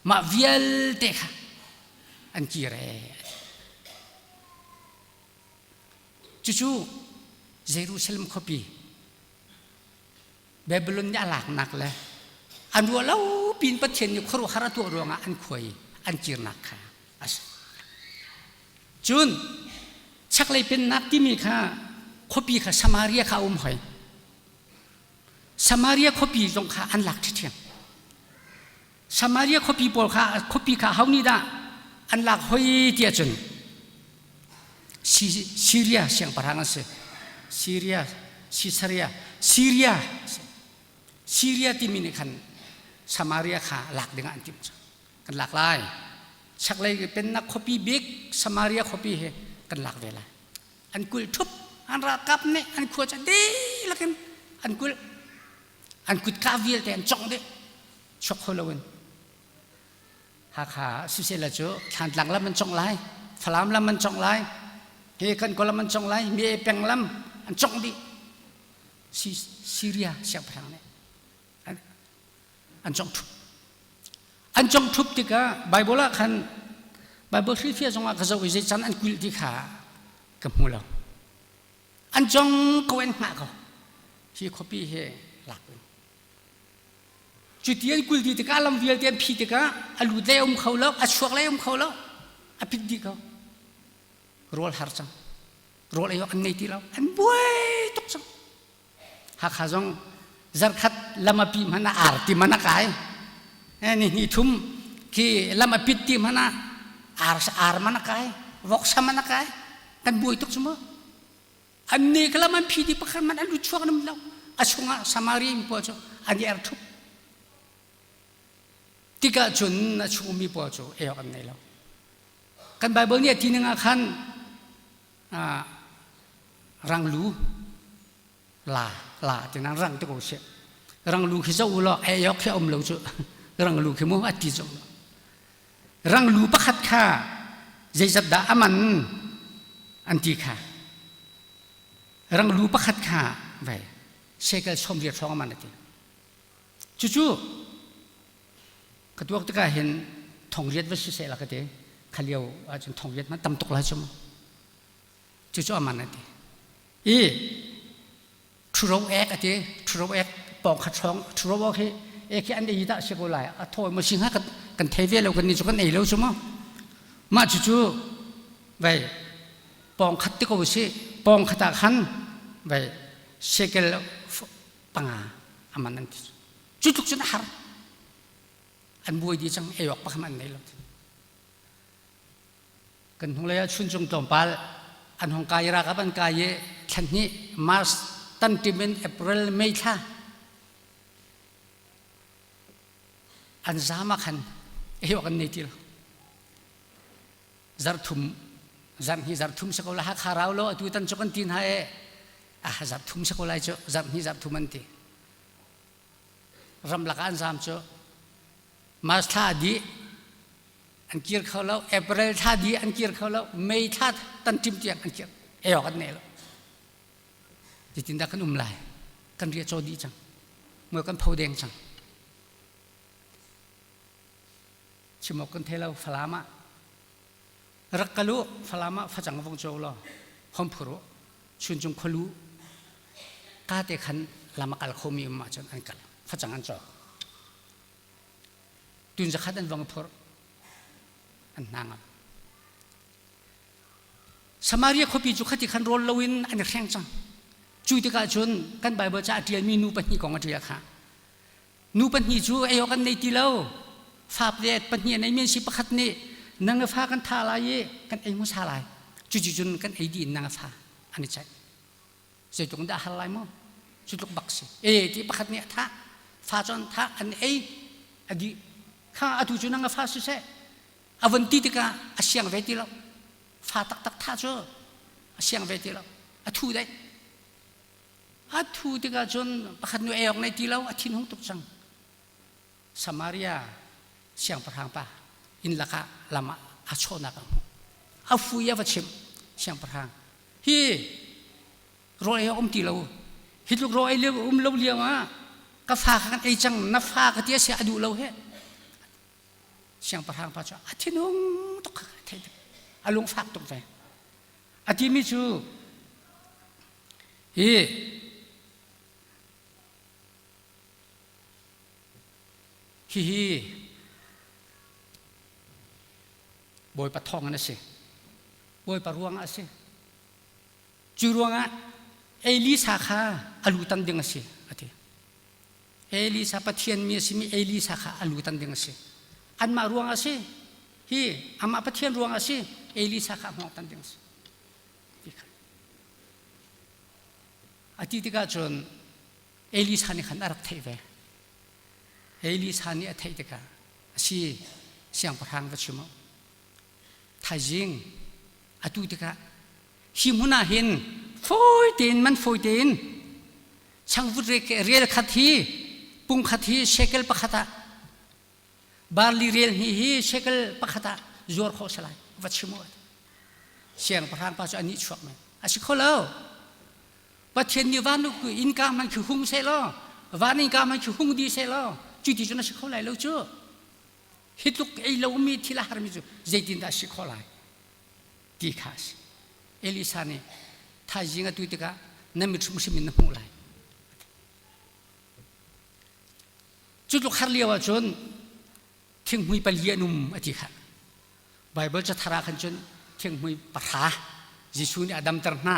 มาเวียลเตะอันกี่เร่จู่ๆเยรูซาเล็มขบีเบบลอนยาหลักนักเลยอันรัวเล่าปีนประเทศอยู่ครัวฮาราตัวรวงอันควยอันจีรนักค่ะจุนชักเลยเป็นนักที่มีค่ะขบีค่ะสมาเรียค่ะหอยสมาเรียขบีตรงค่ะอันหลักที่เทียมสมาเรียขบีปอลค่ะขบีค่ะเฮานี่ด่าอันหลักหอยเดียจุนซีเรียเสียงประธานนั่นสิซีเรียที่มีในขันสมาเรียค่ะหลักdenganอันที่กันหลักลายชักเลยเป็นนักขบีบิ๊กสมาเรียขบีเฮกันหลักเวลาอันกุลทุบอันรักกับเนี่ยอันขวดจะดีแล้วกันอันกุลคาเวียแต่อันจ้องเด็กชกคนละวันหาขาสุเสละโจ้ขันหลังแล้วมันจ้องไล่ฟลามแล้วมันจ้องไล่เฮกันก็แล้วมันจ้องไล่มีเอเป็งล้ำอันจ้องดีซีเรียเสียงพลังเนี่ยอันจ้องทุบ อันจงทุบติกะไบเบิลละคันไบเบิลที่เทียจงอากาศวิเศษจันอันกุลติขากับมูเราอันจงกวนหมาเขาที่คบีเฮหลักจุดที่กุลติกะลำเวียนเตียนพีติกะอันลุดเลี้ยเขาแล้วอันชวกเลี้ยเขาแล้วอันพิจิเขาโรลฮาร์จังโรลไอ้อันนี้ที่เราอันบุยตุกจังหากจงจารคัดลำมาปีมันน่าอาร์ติมันน่าไก่นี่ทุ่มที่ลำมาปิดที่มันน่าอาร์มันน่าไก่วอกซามันน่าไก่อันบุยตุกจังมั้งอันนี้ก็ลำมาปีที่ประคันมันอันลุดช่วงนั้นแล้วอันช่วงสมารีมีปวดจ้ะอันนี้อาร์ทุบที่ก็จนช่วงมีปวดจ้ะเอวอันนี้แล้วกันไบเบิลเนี่ยที่หนึ่งคันรังลูลาที่นั่งรังตะโกเสรังลูขี้เจ้าอุลเอยอกแค่อมเหลวจ้ะรังลูขี้มัวอัดติจ้ะรังลูประคัดข้าใจจับด่ามันอันที่ข้ารังลูประคัดข้าไปเชกลชมเรียบร้องมันนั่นเองจู่ๆกระตัวตะก้าเห็นทองเรียดวิเศษละก็เดขลียวจนทองเรียดมันตำตกหลายชั่วโมงจู่ๆมันนั่นเองทุรเอกอะเจ๊ทุรเอกปองขัดช่องทุรเอกเอกอันนี้ตาเชกุไลอะโถมาสิงหากันเทวีแล้วกันนี่จุกันเอแล้วชั่วโมงมาจู่ๆไปปองขัดติโกวิสิปองขัดขันไปเชกลปังอามันนั่นจู่ๆจนหาอันบุยดีจังเอวปักมันนี่แล้วกันหงเลยชุนจงตอมปาลอันหงกายรักอันกายแค่นี้มาสตันติเมนเอพริลเมย์ท่าอันสามัคันเอวกันนี่ทีละจาร์ทุมจาร์นี่จาร์ทุมสกุลฮักฮาราวโลตุตันจุกันตีนให้จาร์ทุมสกุลไอโจจาร์นี่จาร์ทุมันตีรำลักอันสามโจมาสท่าดีอันเกียร์เขาแล้วเอพริลท่าดีอันเกียร์เขาแล้วเมย์ท่าตันติมเตียงอันเกียร์เอวกันนี่แล้วจิตตินดากันลายกันเรียโจดีจังเมื่อกันพูดเองจังชิมอกันเทลาฟลามารักกะลุฟลามาฟจังวงโจลอฮอมพรุชุนจงขลุกาเตขันลามากัลโคมีมาจังอันกัลฟจังอันโจตุนจะขัดอันวังพรอันนางสมารีขบีจุขัดที่ขันโรลลวินอันแข็งจังจุดที่การชนกันใบบัวจ่าเดียมีนูปัญญีของอันเดียค่ะนูปัญญีจูเอวกันในที่เราฟาบเด็ดปัญญีในเมียนสิบขัดนี่นางฟ้ากันทาลายกันเองมุสาลายจุดจุนกันไอดีนางฟ้าอันนี้ใช่จะตรงได้ฮัลไลมั้งจุดลูกบักสิที่ประคัดเนี่ยท่าฟ้าจนท่าอันเออดีข้าอดุจุนางฟ้าสุดเสียอวันที่ที่กันอาเซียงเวทีเราฟ้าตักท่าจ้าอาเซียงเวทีเราอทูได้อาทูที่ก็จนประคันนูเอออกในที่เราอาทิตย์หงตุกจังสมารียเสียงประทางป่าอินลักะลามาอาโชนักอาฟุยวัชมเสียงประทางฮีรอยที่เราฮิตลูกรอยเลี้ยวเราเลี้ยวมาก็ฟ้ากันไอจังนับฟ้าก็เตี้ยเสียดูเราเฮเสียงประทางป่าจ้าอาทิตย์หงตุกเทดอาลุงฝากตุกไปอาทิตย์มิจูฮีฮีบอยปะทองนั่นสิบอยปะรวงนั่นสิจูรวงอ่ะเอลิสาขาอลูตันดึงสิอะทีเอลิสาปะเทียนมีสิมีเอลิสาขาอลูตันดึงสิอันมารวงอ่ะสิฮีอามาปะเทียนรวงอ่ะสิเอลิสาขาหงตันดึงสิอะทีที่ก็จนเอลิสานี่ขันอารักเทเวเอลิสานี่อัฐิตกาสิเสียงประทางวัชมะทาจิงอัตุตกาฮิมุนาหินฟอยตินมันฟอยตินช่างวุฒิเรียลขัดฮีปุงขัดฮีเชกลปะขัดบาลีเรียลฮีเชกลปะขัดจอร์โคสลายวัชมะเสียงประทางปัจจุบันนี้ชัวร์ไหมอาศัยเขาแล้วว่าเทียนนิวานุกอินกามันคือหุ่งเซลล์วานินกามันคือหุ่งดีเซลล์จุดที่จุดนั้นเขาไหลแล้วจู่ ฮิตลุกไอเรามีที่ละหามิจูเจดินดาชิขอลายดีข้าสิเอลิซาเนี่ยถ้ายิงตัวติกานั่นมิตรมุสลิมนั่นหูลายจุดลุกฮาร์เลียวจนทิ้งมือไปเลี้ยนุ่มอธิค่ะไบเบิลจะทาราขันจนทิ้งมือปะทะยิสุนี่อดัมตระหน้า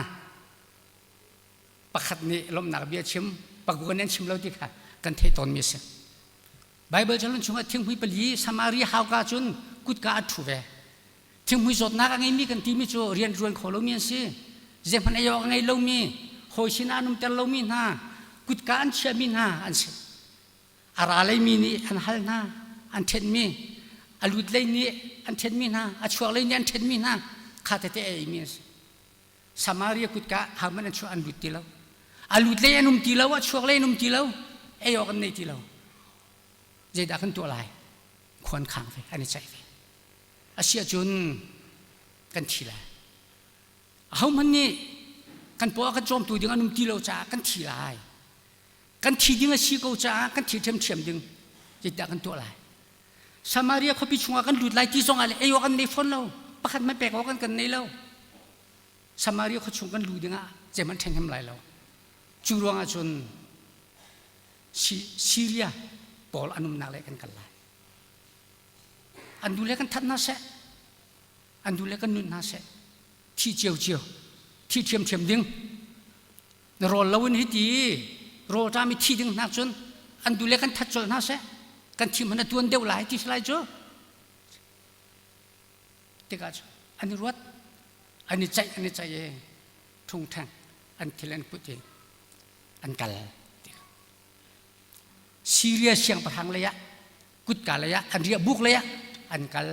ปะขัดนี่ลมหนักเบียชิมปะกุกันนั่นชิมเราติค่ะกันเทตอนมีเสียไบเบิลจะลุ้นชงว่าทิ้งมือไปเลี้ยสมารีฮาวกาจนกุดกาอัดถูเวทิ้งมือจดนักไงมีกันที่มีจูเรียนรู้ของเรามีสิเจ้าพันอายอกไงเรามีโฮชินานุมเตลเรามีนะกุดกาอันเชื่อมีนะอันสิอะไรอะไรมีนี่อันฮัลนะอันเทนมีอลุดเลยนี่อันเทนมีนะอันชัวเลยนี่อันเทนมีนะข้าแต่เอมีสิสมารีกุดกาหามันอันชัวอันลุดตีเราอลุดเลยอันนุ่มตีเราอันชัวเลยนุ่มตีเราเออกันในตีเราเจดักกันตัวลายควรขังไปอันนี้ใจไปอาเซียจุนกันทีละเขามันนี่กันปอกันโจมตัวดึงอันนุ่มตีเราจ้ากันทีละกันทีดึงอาชีพจ้ากันทีเทียมเทียมดึงเจดักกันตัวลายสมารีเขาพิจารณากันหลุดลายที่สองอะไรเออกันในฝนเราประคันไม่แปลกกันในเราสมารีเขาชงกันหลุดดึงอ่ะเจมันแทงทำลายเราจูรวงอาจนซีเรียปอลอันนุ่มนักเล็กกันลายอันดูแลกันทัดน่าเสะอันดูแลกันนุ่นน่าเสะที่เจียวที่เทียมดึงรอเราวันนี้ดีรอจามีที่ดึงนักจนอันดูแลกันทัดจนน่าเสะกันที่มันตัวเดียวหลายที่สลายจ้ะเด็กอาจอันนี้รวดอันนี้ใจทุ่งแทงอันที่เล่นพูดเองอันกัลซีเรียเสียงประทังระยะกุดการะยะอันเรียบุกระยะอันกัล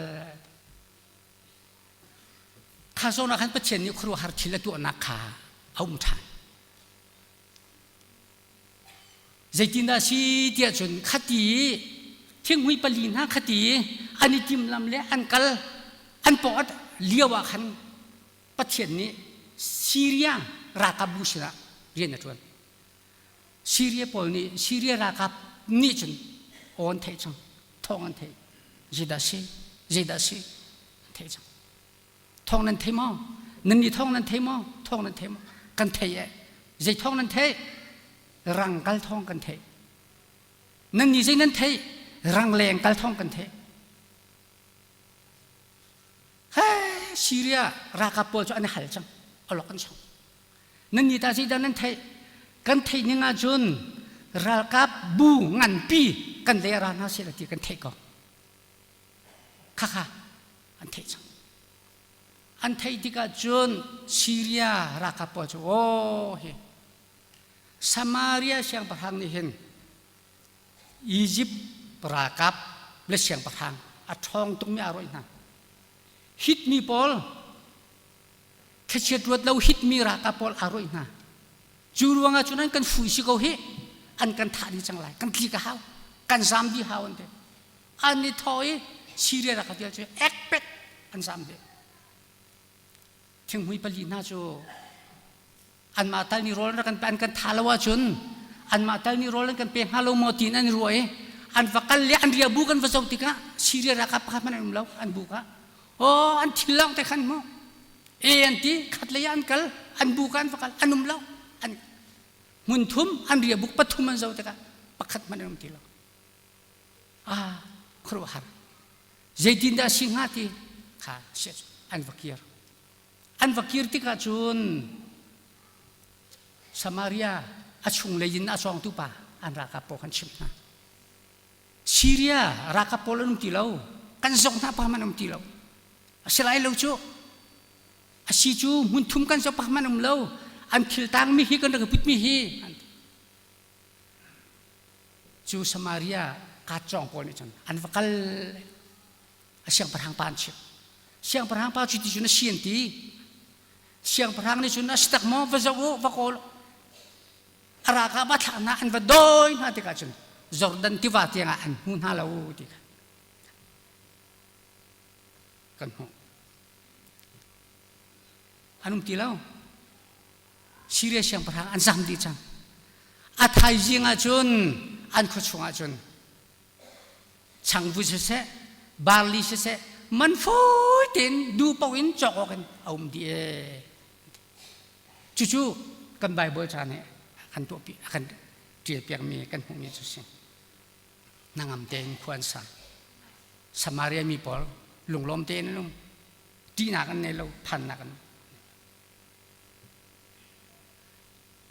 ข้าโซนักขันประเทศนี้ครัวหาร์ทิลตัวนักขาเอามุทานใจจินดาซีเดียจนขัดตีเที่ยงวิปลีนะขัดตีอันนี้จิมลำเละอันกัลอันปอดเลี้ยวขันประเทศนี้ซีเรียราคาบุษนะเรียนนะทุกคนซีเรียปอลนี่ซีเรียราคานี่จนอ่อนเทจังท้องอันเทเจดาซีเทจังท้องนั้นเทมอนั่นนี่ท้องนั้นเทมอท้องนั้นเทมอกันเทยใจท้องนั้นเทรังกัลท้องกันเทนั่นนี่ใจนั้นเทรังแรงกัลท้องกันเทเฮ้ซีเรียราคาปอลจะอันหัลจังเอาหลอกกันช่างนั่นนี่ตาใจด้านนั้นเทกันเทนี่งาจุนราคาบูงันปีกันเดรานาเสลติกันเทก็ค่ะอันเทจังอันเทติกาจุนซีเรียราคาปอจโอ้เฮสมาเรียเสียงประทานนี่เห็นอียิปต์ราคาและเสียงประทานอัดทองตรงนี้อร่อยนะฮิตมีปอลแค่เช็ดรถเราฮิตมีราคาปอลอร่อยนะจูรวงอาจุนั้นกันฟุยสิเขาเฮอันกันทาดีจังไรกันคลิกเขากันซามดีเขาอันเดอันนี้ทอยซีเรียราคาเดียวจะเอ็กเป็ดอันซามเดถึงมุยปลีน่าจูอันมาตัลนิโรลกันเป็นกันทาลวาจุนอันมาตัลนิโรลกันเป็นฮาโลโมตินันรวยอันฟักเลี้ยอันเรียบุกันภาษาติกะซีเรียราคาพักมันอันเราอันบุกะโอ้อันทิลล่างแต่ขันมั้งอันที่ขัดเลี้ยอันกัลอันบุกันฟักอันนุ่มเราอันมุนทุมอันเรียบุกปัทุมันเจ้าติกะปักขัดมันอันที่เราครัวหาเจดินดาสิงหาติข้าเสียอันฟักย์ติกาจุนสมารียอาชุงเลยยินอาชองตุปาอันราคาโปกันชิมนะซีเรียราคาโปลนุ่มตีเรากันส่งท่าพามันนุ่มตีเราสลายเราจูอาชีจูมุนทุมกันส่งพามันนุ่มเราอันคิลตังมีฮีกันระกพุทมีฮีจูสมารียกาจองโปนี่จังอันฟักลเสียงประทังปานชิบเสียงประทังปานชิบที่จุนเสียนตีเสียงประทังนี่จุนสตักมอฟะโวฟะโคลราคาบัตรนะอันวัดโดยนาติกาจุนจอร์แดนที่ว่าที่งานหุ่นฮาลาวูติกันหัวอันนุ่มตีแล้วซีเรียสยังประทังอันซ้ำดีจังอัฐายจิงอาจุนอันขดชงอาจุนช่างบุษเส บาลีเสมันฟูเต็นดูปวินจอกกันเอาดีจู่ๆกันใบเบอร์จานเนี่ยขันตัวปีขันเจียเปียกมีกันหูมีจุดสิ่งนางอำเต็นควรสั่งสมาเรียมีปอลหลงลมเต็นลุงดีหนักกันในเราพันหนักกัน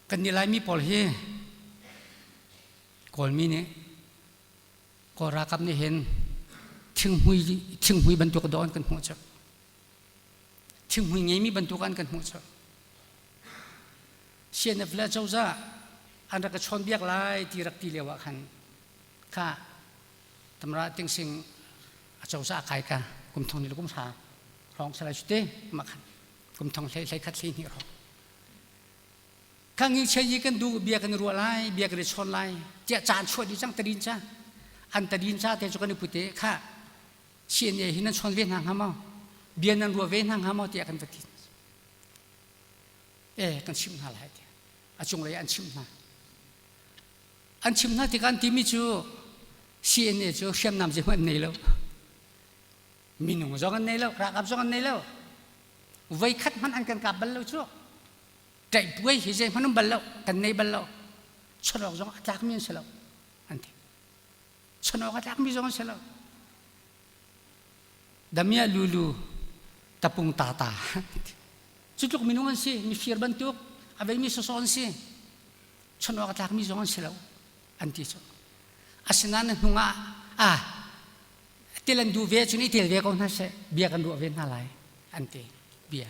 กันนี่ไรมีปอลเฮก่อนมีเนี่ยก็รักกับนี่เห็นถึงหุยบรรทุกดอนกันหัวจักถึงหุยไงมีบรรทุกกันหัวจักเชียนเฟลเจ้าจ้าอันรักชนเบียกไล่ตีรักตีเลี้ยวขันข้าตำราติงสิงเจ้าจ้าใครกันกุมทองนี่ลูกกุมชาร้องสลายชุดเต้มาขันกุมทองใช้คัดซีนี่ร้องข้างนี้ใช้ยีกันดูเบียกันรัวไล่เบียกันชนไล่เจ้าจานช่วยดิจังตดินจ้าอันตดินจ้าแต่จุกันพุทธิข้าเชียนเยหินันชนเวียนหางหามอเบียนันรัวเวียนหางหามอเตียกันตดินกันชิมหาอะไรเดียอาจงเลยอันชิมนาที่การที่มีจูเชียนเนี่ยจูเชียมนำจะมันนี่แล้วมีหนุ่มจกันนี่แล้วรักกับจกันนี่แล้วไว้คัดมันอันกันกับบัลแล้วจูใจป่วยหิเจมันนุ่มบัลแล้วกันในบัลแล้วชนออกจงอาจากมีนเสแล้วอันที่ชนออกอาจากมีจงเสแล้วดามีลูลูตะปุงตาจุกมีนุ่งสิมีฟิร์บันตุกอาเวมีสอนสิชนออกอาจากมีจงเสแล้วอันที่จูอาศัยนั้นหงเตลันดูเวชนี่เตลเวก็น่าเสียเบียกันดูเวน่าไรอันที่เบีย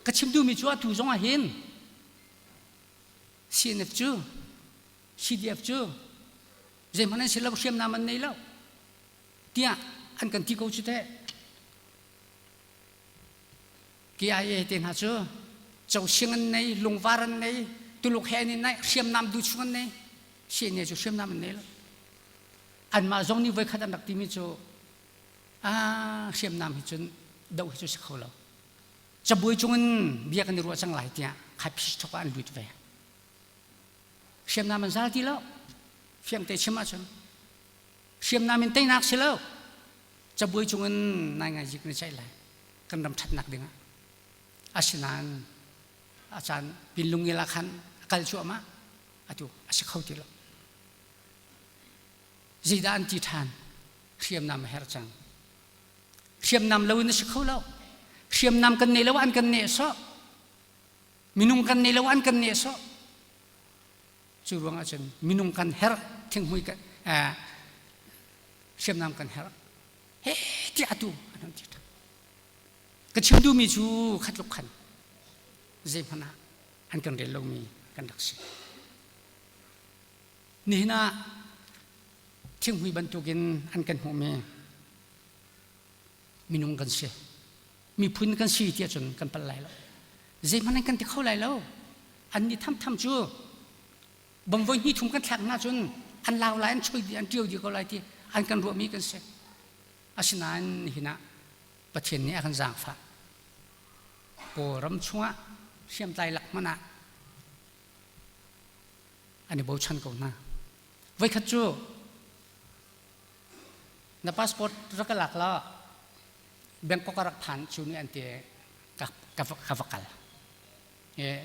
ก็ชิมดูมีชัวถูจงอาเห็นซีเนฟจูซีดีเอฟจูเจมันนั่นเสร็จแล้วเชื่อมน้ำมันนี่แล้วเตี้ยอันกันที่เขาจุดเตะกี่ไอเต็นหาจูเจ้าเชียงอันนี้ลงวารันนี้ตุลุกแห่นี่เชื่อมน้ำดูชุกันนี้เชียนเนี่ยจะเชื่อมน้ำมันนี่แล้วอันมาจงนี่ไว้ขัดอันดักที่มีจูเชื่อมน้ำให้จนเดาให้จูสักเขาแล้วจะบุยจงเบียกันรัวจังหลายเตี้ยขับพิชทุกอันลุยไปเชื่อมน้ำมันซาที่แล้วเชื่อมเตะเชื่อมมาจนเชื่อมน้ำมันเตะหนักเสียแล้วจะบุยจงนายไงจิกในใจไหลกันดำชัดหนักดึงอาชนานอาจารย์ปินลุงเยลาคันกัลชัวมาอาจุอาศัยเขาที่แล้วจีดานจีทานเชื่อมน้ำเฮรจังเชื่อมน้ำเราอินสักเขาแล้วเชื่อมน้ำกันเนลวันกันเนสอมินุงกันเนลวันกันเนสอจู่รวงอาจารย์มินุงกันเฮรทิ้งหุยกันเชื่อมน้ำกันเฮรเฮ้ที่อาตุอันนั้นที่ก็เชื่อมดูมีจูขัดลุกขันเจ็บนะอันกันเรียนเรามีกันดักสินี่นะทิ้งหุยบรรทุกินอันกันหัวเมมินุงกันเสียมีพื้นกันสีเทียจนกันเป็นไรแล้วเจ็บมันกันที่เข้าไรแล้วอันนี้ทำจูบางวันนี้ทุ่มกันแทงหน้าจนอันลาวไรอันช่วยอันเดียวดีก็ไรที่อันกันรวมมีกันเสียอาศัยนั้นนี่นะประเทศนี้อันจางฟ้าโปรำชัวเชื่อมใจหลักมันอ่ะอันนี้บูชันก่อนนะไว้ขัดจูในพาสปอร์ตรักหลักแล้วแบงก์ก็รักผ่านชูนี่อันเดียกับกัล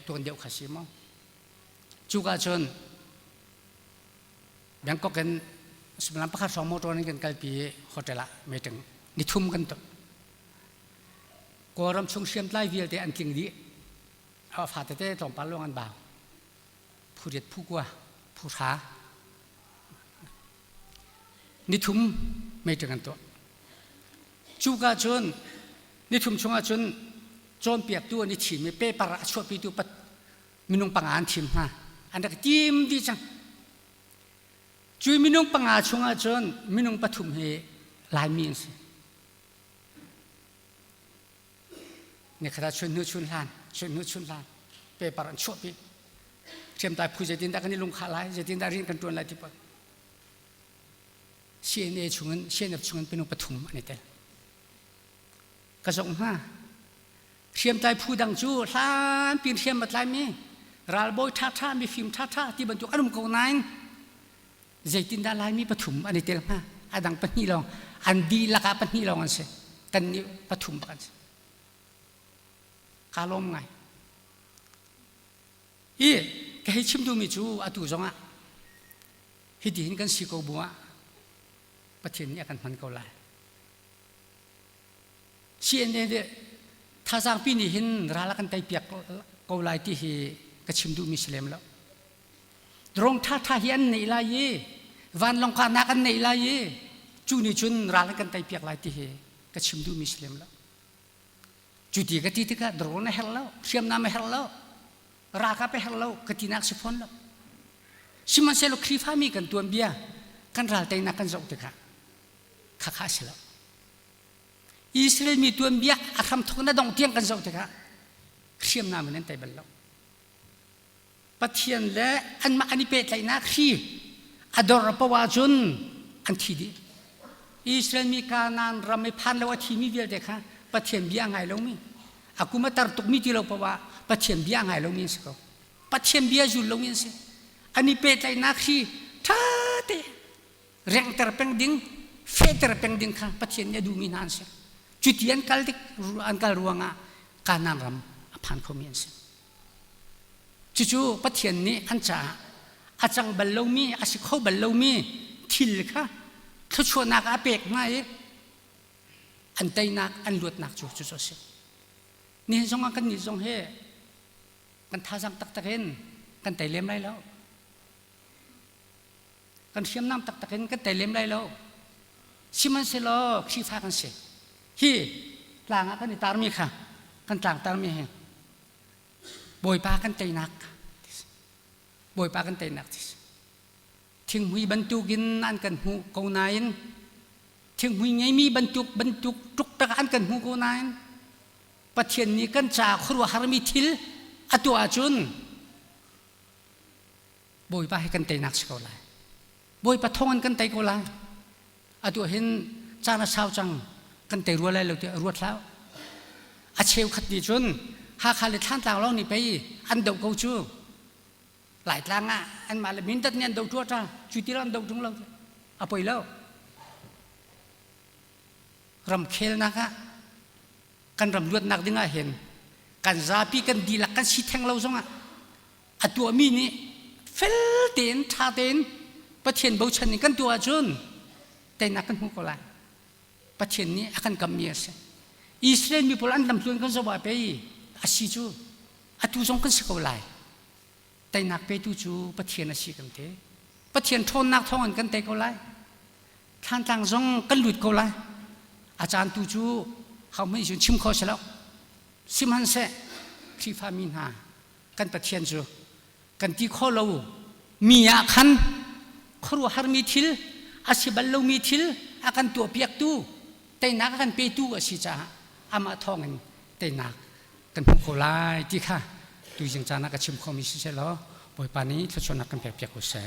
ตัวเดียวขัดสิมั้งจูกาจนแบงก์ก็กันสมัยนั้นประกาศ2 โมตัวนี้กันกัลปีโฮเทลละไม่ถึงนี่ทุ่มกันตัวก็รำชงเชื่อมไล่วิลเตอันจริงดีเอาฝาเตะตรงปลาลงอันบ่าวผู้เด็ดผู้กว่าผู้ท้านี่ทุ่มไม่ถึงกันตัวจูกาจนนี่ทุ่มชงอาจนโจนเปียกตัวนี่ถีไม่เป๊ะประชดปีตัวปัดมินุงปังอันทีมฮะอันนั้นทีมดีจังจุยมินุงปังอาชงอาจนมินุงปฐุมเฮลายมีนสิเนี่ยขณะชวนนู้ชวนลานชวนนู้ชวนลานเป๊ะประชดปีเชื่อมตายผู้จะดินได้กันนี่ลงขาลายจะดินได้เรียนกันตัวอะไรที่ปะเชียนเอชงนเชียนเอชงนเป็นอุปถุมอันนี้เต้กระทรวงห้าเชื่อมใจผู้ดังจูล้านปีนเชื่อมบัดไลมีรัลโบยท่ามีฟิล์มท่าที่บรรจุอารมณ์กองนั้นใจตินดาลายมีปฐุมอันนี้เต้ห้า adang panilong andi laka panilong anse kan ni pathum kan kalom ngai cái hết chim du mi chú à tu giống hết đi kan si câu bùa bắt thiên nhạc kan man câu lại xiên đây thà sang pin hin ra la kan tay piak câu lại thì cái chim du mi Islam lo rong tha hian nei la ye van long kan kan nei la ye chu ni chun ra la kan tay piak lại thì cái chim du mi Islam lo chu ti cái ti cái drone hello siam nam hello raka pe hello ketinak sifon lo siman selo krifa mi kan tuan bia kan ral tay na kan zau te kha kha selo Israel mi tuan bia akham thok na dong tiang kan zau te kha siam na men tay bal lo pathian le an ma ani pe tay na khi ador pawa jun an thi di Israel mi kanan ram phan lo thi mi vel te kha pathian bia ngai lo mi akuma tar tuk mi ti lo pawa bắt chiêm bia ngày lâu miên sẽ có bắt chiêm bia dù lâu miên sẽ anh đi pe tay nát khi thà thế rèn ter peng ding phê ter peng ding khang bắt chiêm nhà du miên han sẽ chút tiền kal tik an kal ruang à kanan ram aphan khom miên sẽ chú bắt chiêm ni anh cha achang bal lâu mi asik khâu bal lâu mi thil kha khâu chua nak apek ngay anh tay nak anh luat nak chú sẽ ni zong ang kan ni zong he kan thazang tak takin kan tay lem lai lo kan siam nam tak takin kan tay lem lai lo siman se lo khi pha kan se hi tlang kan ni tar mi kha kan tlang tar mi he boi pa kan tay nak thing hui ban tu gin an kan hu ko nain thing hui ngai mi ban tuk truk tak an kan hu ko nain pathian ni kan cha khru har mi thil atu achun boi pa he kan tay nak ko lai boi pa thongan kan tay ko lai atu hin chana sao chang kan tay ru lai lo te ru thlau a cheu khat ni chun ha khale than tang lo ni pe an dau ko chu lại tlang a an ma le min tat nyan dau chu ta chu ti ran dau tung lo a poi lo ram khel na ka kan ram luat nak dinga hen kan zapi kan dilak kan si theng lo zonga atua mi ni fel ten tha ten pathian bo chan ni kan tua chun te nak kan hu ko lai pathian ni akan kam mi ase Israel mi pol an dam tuan kan zawa pe asi chu atu zong kan se ko lai te nak pe tu chu pathian asi kan te pathian thon nak thong an kan te ko lai than tang zong kan lut ko lai achan tu chuเขาไม่ยุ่งชิมเขาเสร็จแล้วสิมันเสะที่ฟามินหากันประเทียนจูกันที่ข้อเรามีอาคันครัวฮาร์มีทิลอาศิบัลลูมีทิลอากันตัวเปียกตู้แต่นักกันเปตู้อาศิจ้าอามาทองกันแต่นักกันพวกเขาไล่ที่ค่ะดูจังจานักชิมเขามีเสร็จแล้วปล่อยปานี้ถ้าชวนนักกันเปียกๆก็เสะ